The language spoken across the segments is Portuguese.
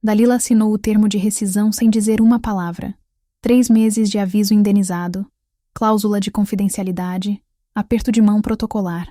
Dalila assinou o termo de rescisão sem dizer uma palavra. 3 meses de aviso indenizado, cláusula de confidencialidade, aperto de mão protocolar.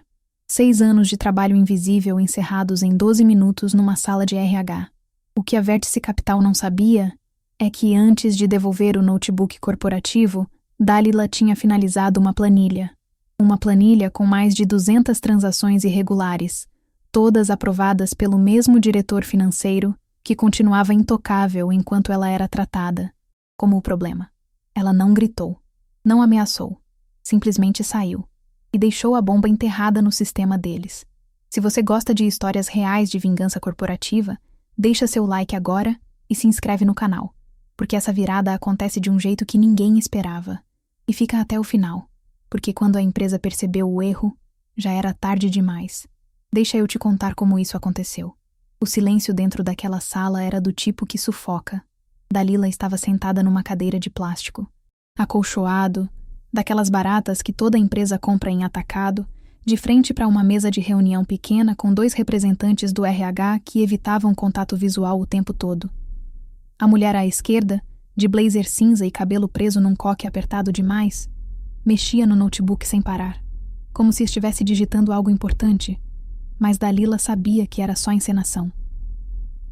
6 anos de trabalho invisível encerrados em 12 minutos numa sala de RH. O que a Vértice Capital não sabia é que antes de devolver o notebook corporativo, Dalila tinha finalizado uma planilha. Uma planilha com mais de 200 transações irregulares, todas aprovadas pelo mesmo diretor financeiro, que continuava intocável enquanto ela era tratada como o problema. Ela não gritou, não ameaçou, simplesmente saiu e deixou a bomba enterrada no sistema deles. Se você gosta de histórias reais de vingança corporativa, deixa seu like agora e se inscreve no canal, porque essa virada acontece de um jeito que ninguém esperava. E fica até o final, porque quando a empresa percebeu o erro, já era tarde demais. Deixa eu te contar como isso aconteceu. O silêncio dentro daquela sala era do tipo que sufoca. Dalila estava sentada numa cadeira de plástico, acolchoado, daquelas baratas que toda empresa compra em atacado, de frente para uma mesa de reunião pequena com 2 representantes do RH que evitavam contato visual o tempo todo. A mulher à esquerda, de blazer cinza e cabelo preso num coque apertado demais, mexia no notebook sem parar, como se estivesse digitando algo importante, mas Dalila sabia que era só encenação.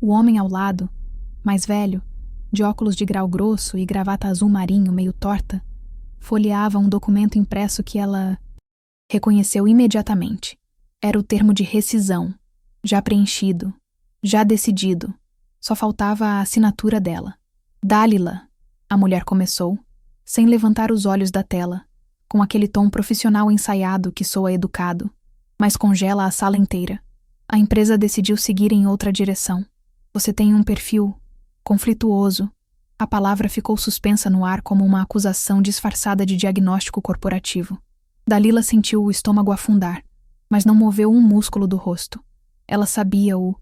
O homem ao lado, mais velho, de óculos de grau grosso e gravata azul marinho meio torta, folheava um documento impresso que ela reconheceu imediatamente. Era o termo de rescisão, já preenchido, já decidido. Só faltava a assinatura dela. Dalila, a mulher começou, sem levantar os olhos da tela, com aquele tom profissional ensaiado que soa educado, mas congela a sala inteira. A empresa decidiu seguir em outra direção. Você tem um perfil conflituoso. A palavra ficou suspensa no ar como uma acusação disfarçada de diagnóstico corporativo. Dalila sentiu o estômago afundar, mas não moveu um músculo do rosto. Ela sabia o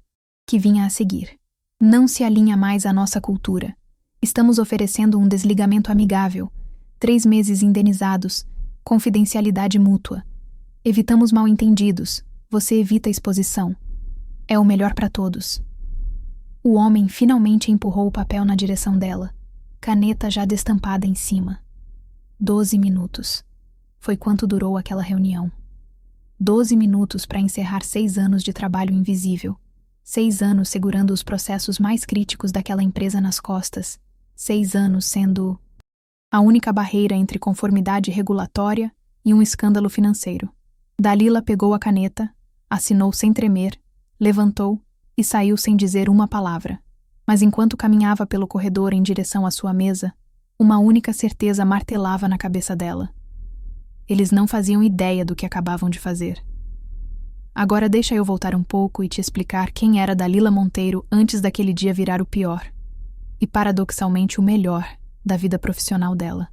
que vinha a seguir. Não se alinha mais à nossa cultura. Estamos oferecendo um desligamento amigável, 3 meses indenizados, confidencialidade mútua. Evitamos mal-entendidos, você evita exposição. É o melhor para todos. O homem finalmente empurrou o papel na direção dela, caneta já destampada em cima. 12 minutos. Foi quanto durou aquela reunião. 12 minutos para encerrar 6 anos de trabalho invisível. 6 anos segurando os processos mais críticos daquela empresa nas costas. 6 anos sendo a única barreira entre conformidade regulatória e um escândalo financeiro. Dalila pegou a caneta, assinou sem tremer, levantou e saiu sem dizer uma palavra. Mas enquanto caminhava pelo corredor em direção à sua mesa, uma única certeza martelava na cabeça dela. Eles não faziam ideia do que acabavam de fazer. Agora deixa eu voltar um pouco e te explicar quem era Dalila Monteiro antes daquele dia virar o pior, e paradoxalmente o melhor, da vida profissional dela.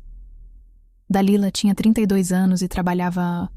Dalila tinha 32 anos e trabalhava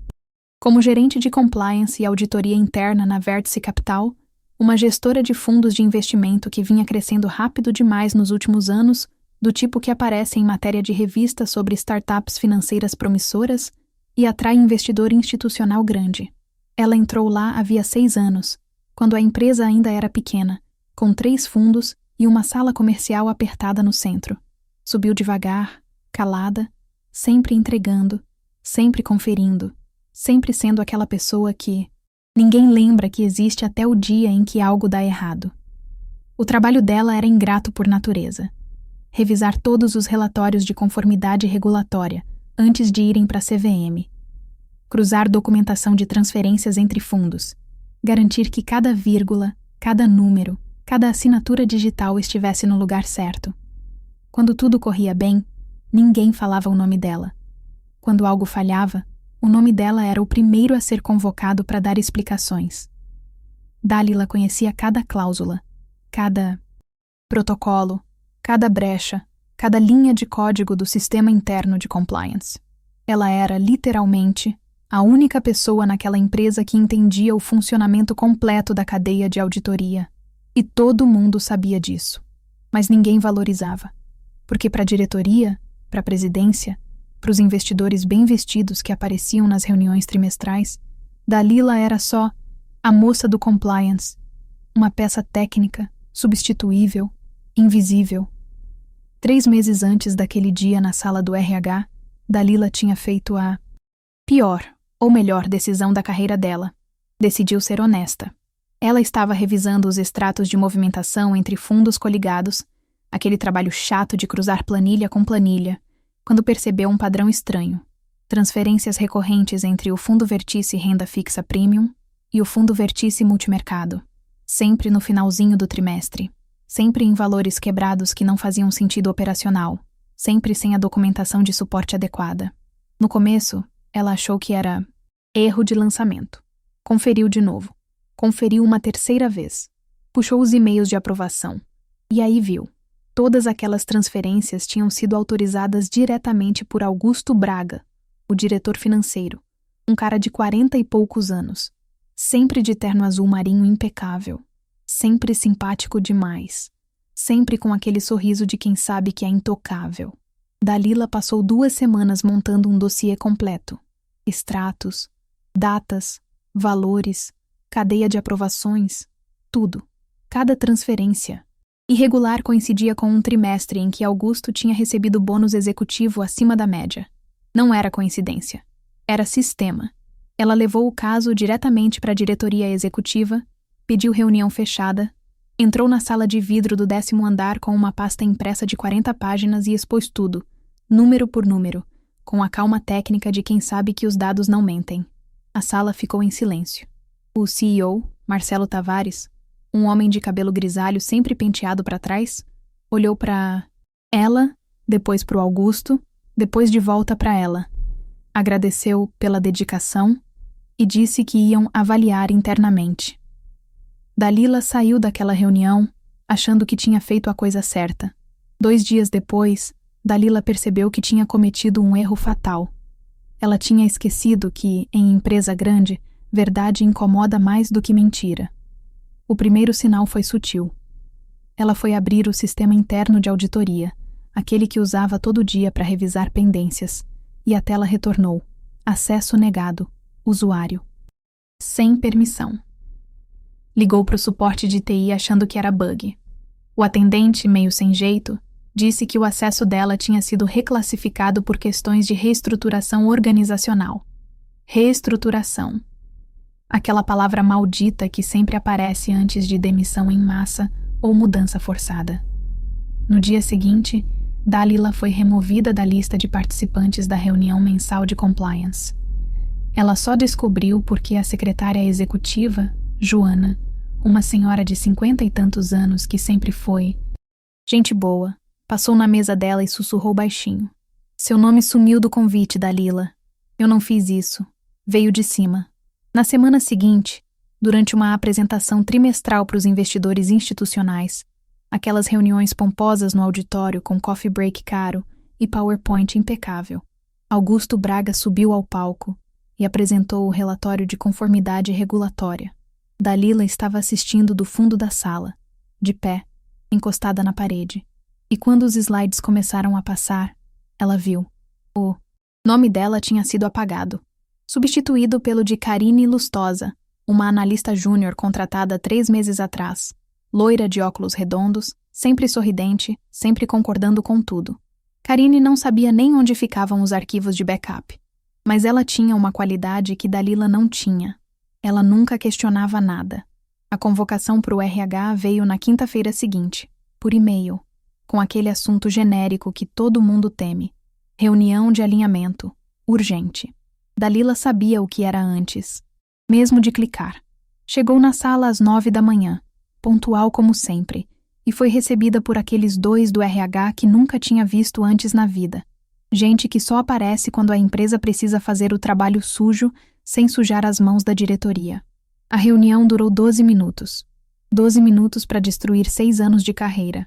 como gerente de compliance e auditoria interna na Vértice Capital, uma gestora de fundos de investimento que vinha crescendo rápido demais nos últimos anos, do tipo que aparece em matéria de revista sobre startups financeiras promissoras e atrai investidor institucional grande. Ela entrou lá havia 6 anos, quando a empresa ainda era pequena, com 3 fundos e uma sala comercial apertada no centro. Subiu devagar, calada, sempre entregando, sempre conferindo, sempre sendo aquela pessoa que ninguém lembra que existe até o dia em que algo dá errado. O trabalho dela era ingrato por natureza. Revisar todos os relatórios de conformidade regulatória antes de irem para a CVM. Cruzar documentação de transferências entre fundos. Garantir que cada vírgula, cada número, cada assinatura digital estivesse no lugar certo. Quando tudo corria bem, ninguém falava o nome dela. Quando algo falhava, o nome dela era o primeiro a ser convocado para dar explicações. Dalila conhecia cada cláusula, cada protocolo, cada brecha, cada linha de código do sistema interno de compliance. Ela era, literalmente, a única pessoa naquela empresa que entendia o funcionamento completo da cadeia de auditoria. E todo mundo sabia disso. Mas ninguém valorizava. Porque para a diretoria, para a presidência, para os investidores bem vestidos que apareciam nas reuniões trimestrais, Dalila era só a moça do compliance, uma peça técnica, substituível, Invisível. 3 meses antes daquele dia na sala do RH, Dalila tinha feito a pior, ou melhor, decisão da carreira dela. Decidiu ser honesta. Ela estava revisando os extratos de movimentação entre fundos coligados, aquele trabalho chato de cruzar planilha com planilha, quando percebeu um padrão estranho. Transferências recorrentes entre o Fundo Vertice Renda Fixa Premium e o Fundo Vertice Multimercado, sempre no finalzinho do trimestre, sempre em valores quebrados que não faziam sentido operacional, sempre sem a documentação de suporte adequada. No começo, ela achou que era erro de lançamento. Conferiu de novo. Conferiu uma terceira vez. Puxou os e-mails de aprovação. E aí viu. Todas aquelas transferências tinham sido autorizadas diretamente por Augusto Braga, o diretor financeiro, um cara de 40 e poucos anos, sempre de terno azul marinho impecável, sempre simpático demais, sempre com aquele sorriso de quem sabe que é intocável. Dalila passou 2 semanas montando um dossiê completo. Extratos, datas, valores, cadeia de aprovações, tudo. Cada transferência. Irregular coincidia com um trimestre em que Augusto tinha recebido bônus executivo acima da média. Não era coincidência. Era sistema. Ela levou o caso diretamente para a diretoria executiva, pediu reunião fechada, entrou na sala de vidro do 10º andar com uma pasta impressa de 40 páginas e expôs tudo, número por número, com a calma técnica de quem sabe que os dados não mentem. A sala ficou em silêncio. O CEO, Marcelo Tavares, um homem de cabelo grisalho sempre penteado para trás, olhou para ela, depois para o Augusto, depois de volta para ela. Agradeceu pela dedicação e disse que iam avaliar internamente. Dalila saiu daquela reunião achando que tinha feito a coisa certa. 2 dias depois, Dalila percebeu que tinha cometido um erro fatal. Ela tinha esquecido que, em empresa grande, verdade incomoda mais do que mentira. O primeiro sinal foi sutil. Ela foi abrir o sistema interno de auditoria, aquele que usava todo dia para revisar pendências, e a tela retornou. Acesso negado. Usuário. Sem permissão. Ligou para o suporte de TI achando que era bug. O atendente, meio sem jeito, disse que o acesso dela tinha sido reclassificado por questões de reestruturação organizacional. Reestruturação. Aquela palavra maldita que sempre aparece antes de demissão em massa ou mudança forçada. No dia seguinte, Dalila foi removida da lista de participantes da reunião mensal de compliance. Ela só descobriu porque a secretária executiva, Joana, uma senhora de 50 e tantos anos que sempre foi gente boa, passou na mesa dela e sussurrou baixinho. Seu nome sumiu do convite, Dalila. Eu não fiz isso. Veio de cima. Na semana seguinte, durante uma apresentação trimestral para os investidores institucionais, aquelas reuniões pomposas no auditório com coffee break caro e PowerPoint impecável, Augusto Braga subiu ao palco e apresentou o relatório de conformidade regulatória. Dalila estava assistindo do fundo da sala, de pé, encostada na parede. E quando os slides começaram a passar, ela viu. O nome dela tinha sido apagado, substituído pelo de Karine Lustosa, uma analista júnior contratada 3 meses atrás, loira de óculos redondos, sempre sorridente, sempre concordando com tudo. Karine não sabia nem onde ficavam os arquivos de backup, mas ela tinha uma qualidade que Dalila não tinha. Ela nunca questionava nada. A convocação para o RH veio na quinta-feira seguinte, por e-mail, com aquele assunto genérico que todo mundo teme. Reunião de alinhamento, urgente. Dalila sabia o que era antes, mesmo de clicar. Chegou na sala às 9 da manhã, pontual como sempre, e foi recebida por aqueles 2 do RH que nunca tinha visto antes na vida. Gente que só aparece quando a empresa precisa fazer o trabalho sujo sem sujar as mãos da diretoria. A reunião durou 12 minutos. 12 minutos para destruir 6 anos de carreira.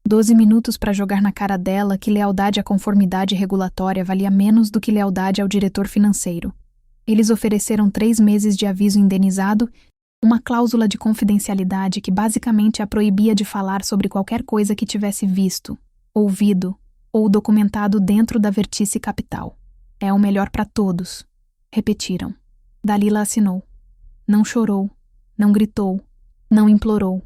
12 minutos para jogar na cara dela que lealdade à conformidade regulatória valia menos do que lealdade ao diretor financeiro. Eles ofereceram 3 meses de aviso indenizado, uma cláusula de confidencialidade que basicamente a proibia de falar sobre qualquer coisa que tivesse visto, ouvido ou documentado dentro da Vertice Capital. É o melhor para todos. Repetiram. Dalila assinou. Não chorou, não gritou, não implorou.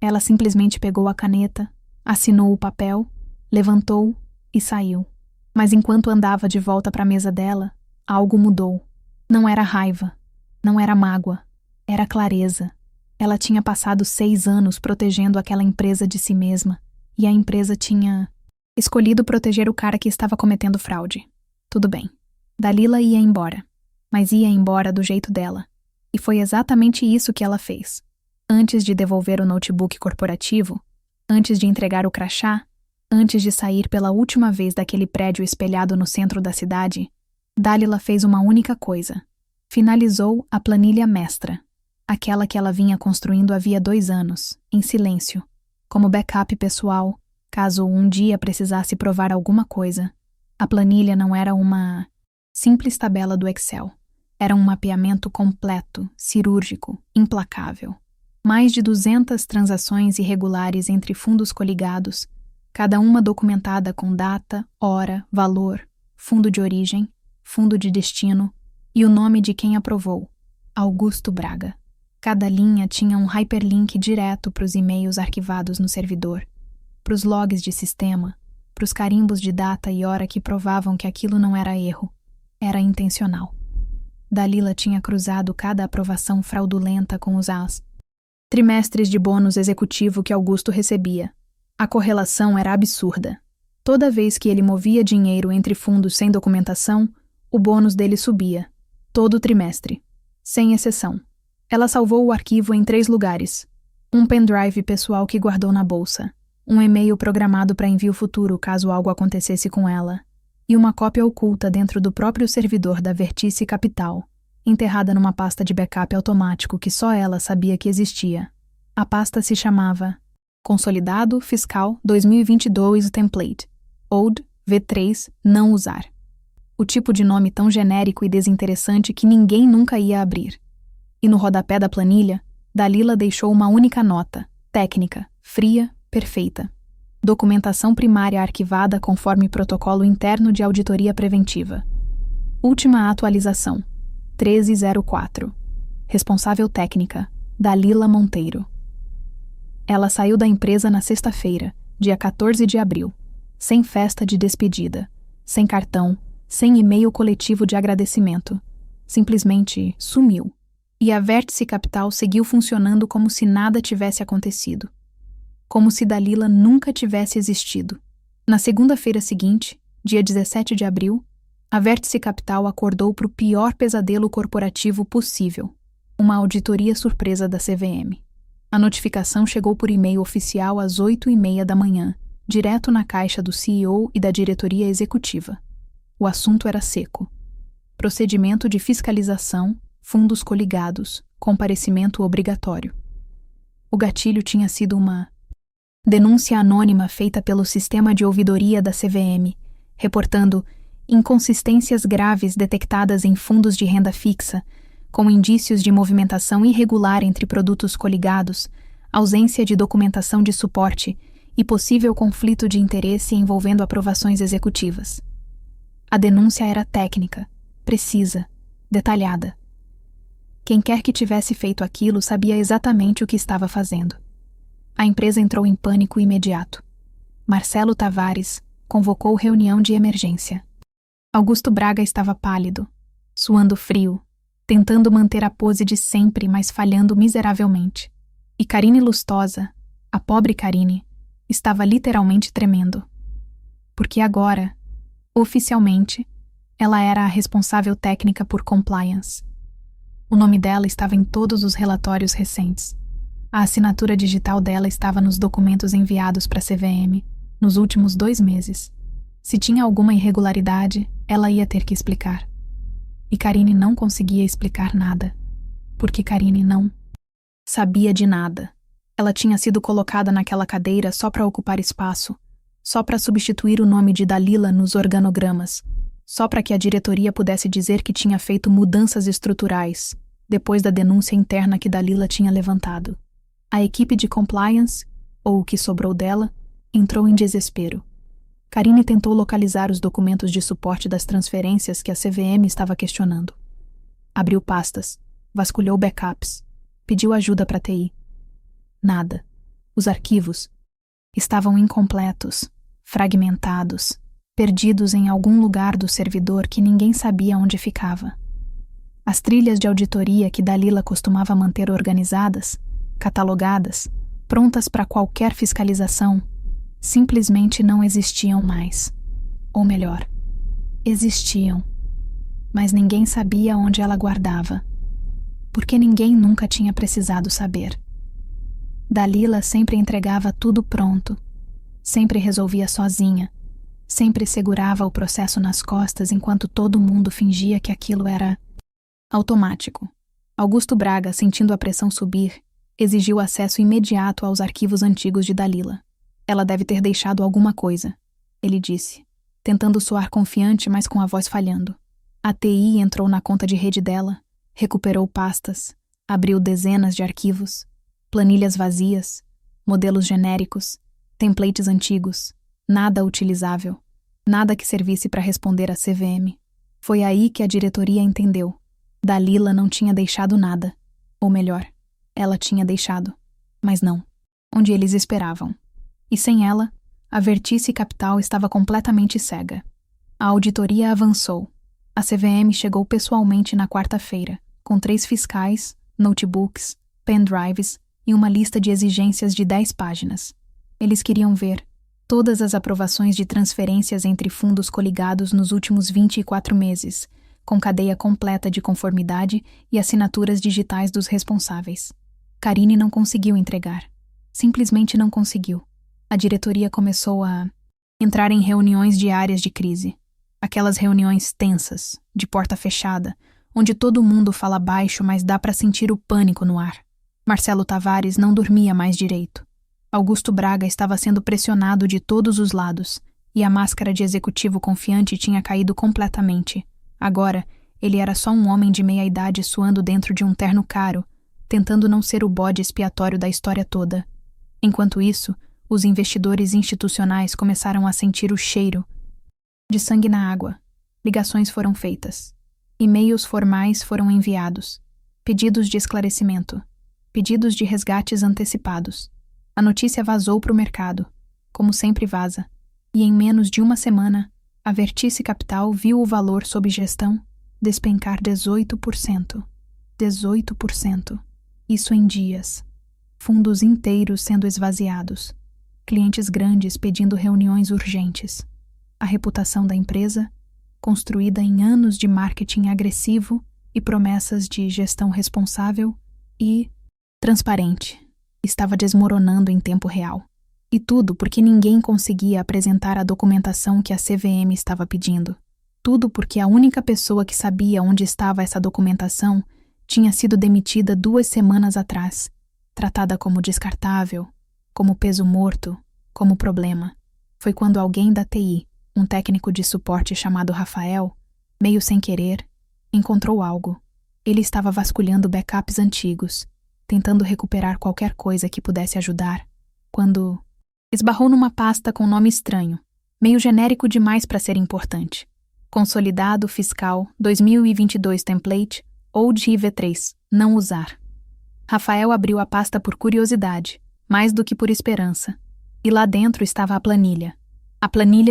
Ela simplesmente pegou a caneta, Assinou o papel, levantou e saiu. Mas enquanto andava de volta para a mesa dela, algo mudou. Não era raiva, não era mágoa, era clareza. Ela tinha passado 6 anos protegendo aquela empresa de si mesma, e a empresa tinha escolhido proteger o cara que estava cometendo fraude. Tudo bem. Dalila ia embora, mas ia embora do jeito dela. E foi exatamente isso que ela fez. Antes de devolver o notebook corporativo, antes de entregar o crachá, antes de sair pela última vez daquele prédio espelhado no centro da cidade, Dalila fez uma única coisa. Finalizou a planilha mestra, aquela que ela vinha construindo havia 2 anos, em silêncio, como backup pessoal, caso um dia precisasse provar alguma coisa. A planilha não era uma simples tabela do Excel. Era um mapeamento completo, cirúrgico, implacável. Mais de 200 transações irregulares entre fundos coligados, cada uma documentada com data, hora, valor, fundo de origem, fundo de destino e o nome de quem aprovou, Augusto Braga. Cada linha tinha um hyperlink direto para os e-mails arquivados no servidor, para os logs de sistema, para os carimbos de data e hora que provavam que aquilo não era erro, era intencional. Dalila tinha cruzado cada aprovação fraudulenta com os trimestres de bônus executivo que Augusto recebia. A correlação era absurda. Toda vez que ele movia dinheiro entre fundos sem documentação, o bônus dele subia. Todo trimestre. Sem exceção. Ela salvou o arquivo em 3 lugares. Um pendrive pessoal que guardou na bolsa. Um e-mail programado para envio futuro caso algo acontecesse com ela. E uma cópia oculta dentro do próprio servidor da Vertice Capital, enterrada numa pasta de backup automático que só ela sabia que existia. A pasta se chamava Consolidado Fiscal 2022 Template, Old V3 Não Usar. O tipo de nome tão genérico e desinteressante que ninguém nunca ia abrir. E no rodapé da planilha, Dalila deixou uma única nota, técnica, fria, perfeita. Documentação primária arquivada conforme protocolo interno de auditoria preventiva. Última atualização, 1304. Responsável técnica, Dalila Monteiro. Ela saiu da empresa na sexta-feira, dia 14 de abril, sem festa de despedida, sem cartão, sem e-mail coletivo de agradecimento. Simplesmente sumiu. E a Vértice Capital seguiu funcionando como se nada tivesse acontecido. Como se Dalila nunca tivesse existido. Na segunda-feira seguinte, dia 17 de abril, a Vértice Capital acordou para o pior pesadelo corporativo possível, uma auditoria surpresa da CVM. A notificação chegou por e-mail oficial às 8h30 da manhã, direto na caixa do CEO e da diretoria executiva. O assunto era seco. Procedimento de fiscalização, fundos coligados, comparecimento obrigatório. O gatilho tinha sido uma denúncia anônima feita pelo sistema de ouvidoria da CVM, reportando inconsistências graves detectadas em fundos de renda fixa, com indícios de movimentação irregular entre produtos coligados, ausência de documentação de suporte e possível conflito de interesse envolvendo aprovações executivas. A denúncia era técnica, precisa, detalhada. Quem quer que tivesse feito aquilo sabia exatamente o que estava fazendo. A empresa entrou em pânico imediato. Marcelo Tavares convocou reunião de emergência. Augusto Braga estava pálido, suando frio, tentando manter a pose de sempre, mas falhando miseravelmente. E Karine Lustosa, a pobre Karine, estava literalmente tremendo. Porque agora, oficialmente, ela era a responsável técnica por compliance. O nome dela estava em todos os relatórios recentes. A assinatura digital dela estava nos documentos enviados para a CVM nos últimos 2 meses. Se tinha alguma irregularidade, ela ia ter que explicar. E Karine não conseguia explicar nada, porque Karine não sabia de nada. Ela tinha sido colocada naquela cadeira só para ocupar espaço, só para substituir o nome de Dalila nos organogramas, só para que a diretoria pudesse dizer que tinha feito mudanças estruturais, depois da denúncia interna que Dalila tinha levantado. A equipe de compliance, ou o que sobrou dela, entrou em desespero. Karine tentou localizar os documentos de suporte das transferências que a CVM estava questionando. Abriu pastas, vasculhou backups, pediu ajuda para TI. Nada. Os arquivos Estavam incompletos, fragmentados, perdidos em algum lugar do servidor que ninguém sabia onde ficava. As trilhas de auditoria que Dalila costumava manter organizadas, catalogadas, prontas para qualquer fiscalização, simplesmente não existiam mais. Ou melhor, existiam, mas ninguém sabia onde ela guardava, porque ninguém nunca tinha precisado saber. Dalila sempre entregava tudo pronto, sempre resolvia sozinha, sempre segurava o processo nas costas enquanto todo mundo fingia que aquilo era automático. Augusto Braga, sentindo a pressão subir, exigiu acesso imediato aos arquivos antigos de Dalila. Ela deve ter deixado alguma coisa, ele disse, tentando soar confiante, mas com a voz falhando. A TI entrou na conta de rede dela, recuperou pastas, abriu dezenas de arquivos, planilhas vazias, modelos genéricos, templates antigos, nada utilizável, nada que servisse para responder à CVM. Foi aí que a diretoria entendeu. Dalila não tinha deixado nada. Ou melhor, ela tinha deixado, mas não, onde eles esperavam. E sem ela, a Vertice Capital estava completamente cega. A auditoria avançou. A CVM chegou pessoalmente na quarta-feira, com 3 fiscais, notebooks, pendrives e uma lista de exigências de 10 páginas. Eles queriam ver todas as aprovações de transferências entre fundos coligados nos últimos 24 meses, com cadeia completa de conformidade e assinaturas digitais dos responsáveis. Karine não conseguiu entregar. Simplesmente não conseguiu. A diretoria começou a entrar em reuniões diárias de crise. Aquelas reuniões tensas, de porta fechada, onde todo mundo fala baixo, mas dá para sentir o pânico no ar. Marcelo Tavares não dormia mais direito. Augusto Braga estava sendo pressionado de todos os lados, e a máscara de executivo confiante tinha caído completamente. Agora, ele era só um homem de meia-idade suando dentro de um terno caro, tentando não ser o bode expiatório da história toda. Enquanto isso, os investidores institucionais começaram a sentir o cheiro de sangue na água. Ligações foram feitas. E-mails formais foram enviados. Pedidos de esclarecimento. Pedidos de resgates antecipados. A notícia vazou para o mercado, como sempre vaza, e em menos de uma semana, a Vertice Capital viu o valor sob gestão despencar 18%. 18%. Isso em dias. Fundos inteiros sendo esvaziados. Clientes grandes pedindo reuniões urgentes. A reputação da empresa, construída em anos de marketing agressivo e promessas de gestão responsável e transparente, estava desmoronando em tempo real. E tudo porque ninguém conseguia apresentar a documentação que a CVM estava pedindo. Tudo porque a única pessoa que sabia onde estava essa documentação tinha sido demitida 2 semanas atrás, tratada como descartável, como peso morto, como problema. Foi quando alguém da TI, um técnico de suporte chamado Rafael, meio sem querer, encontrou algo. Ele estava vasculhando backups antigos, tentando recuperar qualquer coisa que pudesse ajudar, quando esbarrou numa pasta com nome estranho, meio genérico demais para ser importante. Consolidado Fiscal 2022 Template Old IV3, não usar. Rafael abriu a pasta por curiosidade, mais do que por esperança, e lá dentro estava a planilha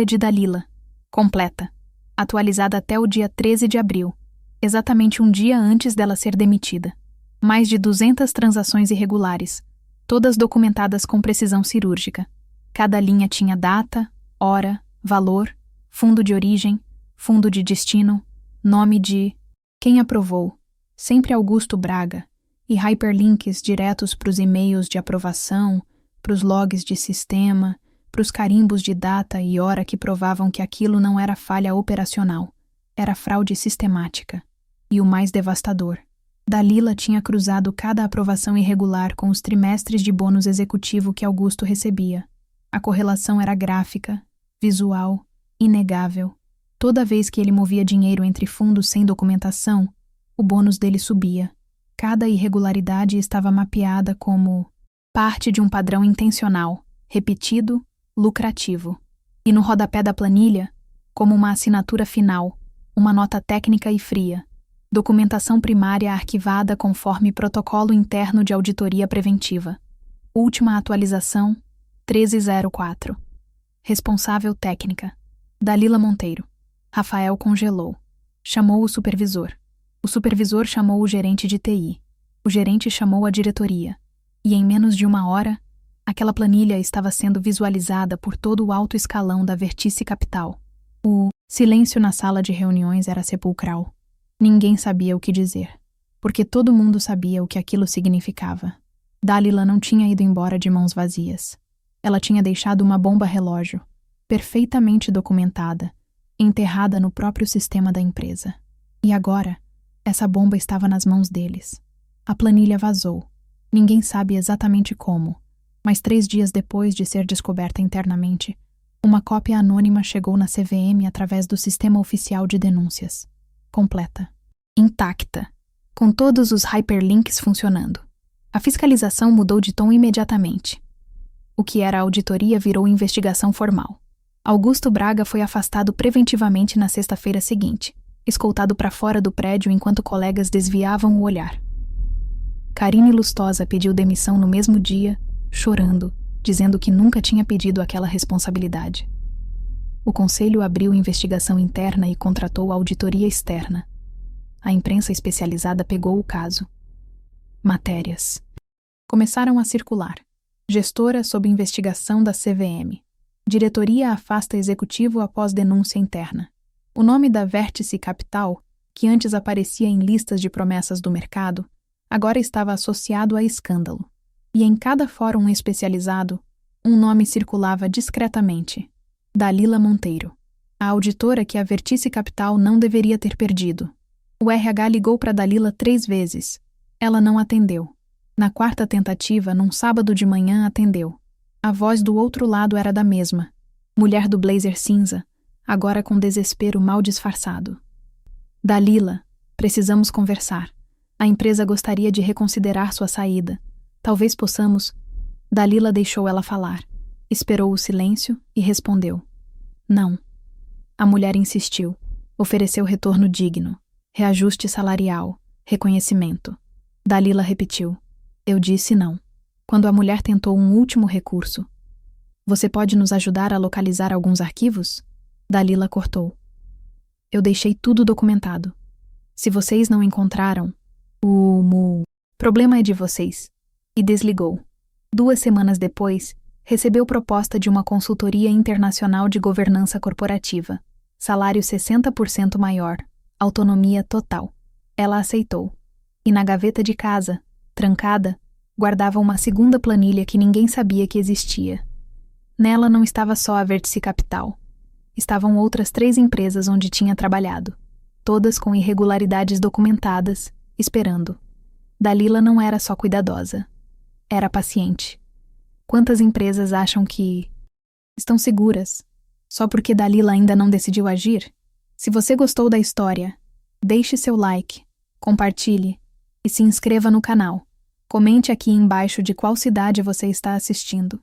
de Dalila, completa, atualizada até o dia 13 de abril, exatamente um dia antes dela ser demitida. Mais de 200 transações irregulares, todas documentadas com precisão cirúrgica. Cada linha tinha data, hora, valor, fundo de origem, fundo de destino, nome de quem aprovou, sempre Augusto Braga, e hyperlinks diretos para os e-mails de aprovação, para os logs de sistema, para os carimbos de data e hora que provavam que aquilo não era falha operacional, era fraude sistemática. E o mais devastador, Dalila tinha cruzado cada aprovação irregular com os trimestres de bônus executivo que Augusto recebia. A correlação era gráfica, visual, inegável. Toda vez que ele movia dinheiro entre fundos sem documentação, o bônus dele subia. Cada irregularidade estava mapeada como parte de um padrão intencional, repetido, lucrativo. E no rodapé da planilha, como uma assinatura final, uma nota técnica e fria. Documentação primária arquivada conforme protocolo interno de auditoria preventiva. Última atualização, 1304. Responsável técnica: Dalila Monteiro. Rafael congelou. Chamou o supervisor. O supervisor chamou o gerente de TI. O gerente chamou a diretoria. E em menos de 1 hora, aquela planilha estava sendo visualizada por todo o alto escalão da Vertice Capital. O silêncio na sala de reuniões era sepulcral. Ninguém sabia o que dizer, porque todo mundo sabia o que aquilo significava. Dalila não tinha ido embora de mãos vazias. Ela tinha deixado uma bomba relógio, perfeitamente documentada, enterrada no próprio sistema da empresa. E agora, essa bomba estava nas mãos deles. A planilha vazou. Ninguém sabe exatamente como, mas 3 dias depois de ser descoberta internamente, uma cópia anônima chegou na CVM através do Sistema Oficial de Denúncias. Completa. Intacta. Com todos os hyperlinks funcionando. A fiscalização mudou de tom imediatamente. O que era auditoria virou investigação formal. Augusto Braga foi afastado preventivamente na sexta-feira seguinte, escoltado para fora do prédio enquanto colegas desviavam o olhar. Karine Lustosa pediu demissão no mesmo dia, chorando, dizendo que nunca tinha pedido aquela responsabilidade. O conselho abriu investigação interna e contratou auditoria externa. A imprensa especializada pegou o caso. Matérias começaram a circular. Gestora sob investigação da CVM. Diretoria afasta executivo após denúncia interna. O nome da Vértice Capital, que antes aparecia em listas de promessas do mercado, agora estava associado a escândalo. E em cada fórum especializado, um nome circulava discretamente: Dalila Monteiro, a auditora que a Vertice Capital não deveria ter perdido. O RH ligou para Dalila 3 vezes. Ela não atendeu. Na 4ª tentativa, num sábado de manhã, atendeu. A voz do outro lado era da mesma, mulher do blazer cinza, agora com desespero mal disfarçado. Dalila, precisamos conversar. A empresa gostaria de reconsiderar sua saída. Talvez possamos... Dalila deixou ela falar. Esperou o silêncio e respondeu: não. A mulher insistiu. Ofereceu retorno digno, reajuste salarial, reconhecimento. Dalila repetiu: eu disse não. Quando a mulher tentou um último recurso: você pode nos ajudar a localizar alguns arquivos? Dalila cortou: eu deixei tudo documentado. Se vocês não encontraram, o problema é de vocês. E desligou. 2 semanas depois, recebeu proposta de uma consultoria internacional de governança corporativa. Salário 60% maior. Autonomia total. Ela aceitou. E na gaveta de casa, trancada, guardava uma segunda planilha que ninguém sabia que existia. Nela não estava só a Vertice Capital. Estavam outras 3 empresas onde tinha trabalhado, todas com irregularidades documentadas, esperando. Dalila não era só cuidadosa. Era paciente. Quantas empresas acham que estão seguras só porque Dalila ainda não decidiu agir? Se você gostou da história, deixe seu like, compartilhe e se inscreva no canal. Comente aqui embaixo de qual cidade você está assistindo.